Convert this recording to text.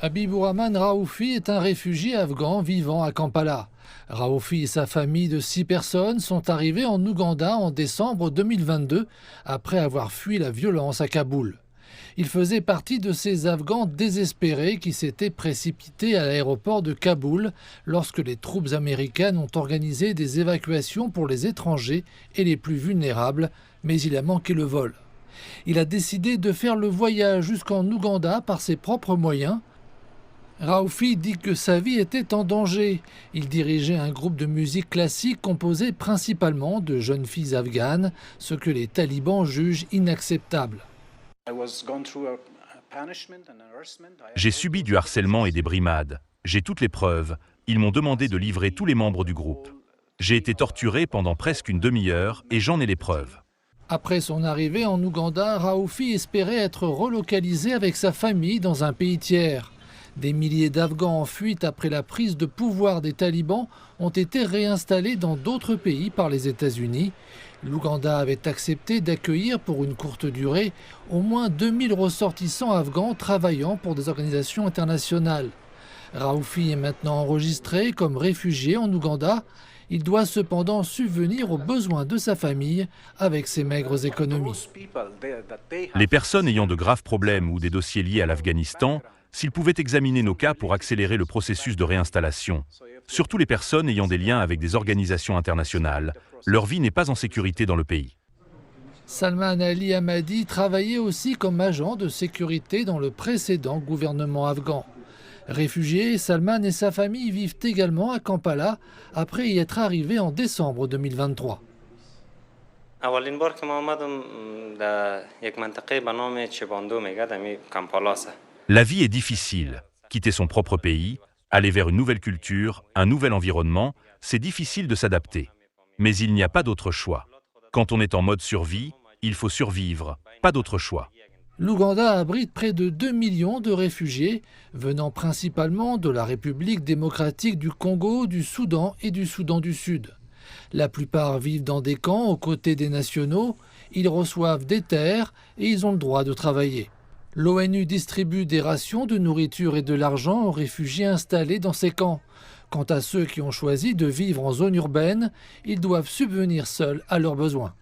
Habibourahman Raoufi est un réfugié afghan vivant à Kampala. Raoufi et sa famille de 6 personnes sont arrivés en Ouganda en décembre 2022 après avoir fui la violence à Kaboul. Il faisait partie de ces Afghans désespérés qui s'étaient précipités à l'aéroport de Kaboul lorsque les troupes américaines ont organisé des évacuations pour les étrangers et les plus vulnérables, mais il a manqué le vol. Il a décidé de faire le voyage jusqu'en Ouganda par ses propres moyens. Raoufi dit que sa vie était en danger. Il dirigeait un groupe de musique classique composé principalement de jeunes filles afghanes, ce que les talibans jugent inacceptable. J'ai subi du harcèlement et des brimades. J'ai toutes les preuves. Ils m'ont demandé de livrer tous les membres du groupe. J'ai été torturé pendant presque une demi-heure et j'en ai les preuves. Après son arrivée en Ouganda, Raoufi espérait être relocalisé avec sa famille dans un pays tiers. Des milliers d'Afghans en fuite après la prise de pouvoir des talibans ont été réinstallés dans d'autres pays par les États-Unis. L'Ouganda avait accepté d'accueillir pour une courte durée au moins 2000 ressortissants afghans travaillant pour des organisations internationales. Raoufi est maintenant enregistré comme réfugié en Ouganda. Il doit cependant subvenir aux besoins de sa famille avec ses maigres économies. Les personnes ayant de graves problèmes ou des dossiers liés à l'Afghanistan, s'ils pouvaient examiner nos cas pour accélérer le processus de réinstallation. Surtout les personnes ayant des liens avec des organisations internationales. Leur vie n'est pas en sécurité dans le pays. Salman Ali Hamadi travaillait aussi comme agent de sécurité dans le précédent gouvernement afghan. Réfugié, Salman et sa famille vivent également à Kampala après y être arrivés en décembre 2023. La vie est difficile. Quitter son propre pays, aller vers une nouvelle culture, un nouvel environnement, c'est difficile de s'adapter. Mais il n'y a pas d'autre choix. Quand on est en mode survie, il faut survivre, pas d'autre choix. L'Ouganda abrite près de 2 millions de réfugiés, venant principalement de la République démocratique du Congo, du Soudan et du Soudan du Sud. La plupart vivent dans des camps aux côtés des nationaux, ils reçoivent des terres et ils ont le droit de travailler. L'ONU distribue des rations de nourriture et de l'argent aux réfugiés installés dans ces camps. Quant à ceux qui ont choisi de vivre en zone urbaine, ils doivent subvenir seuls à leurs besoins.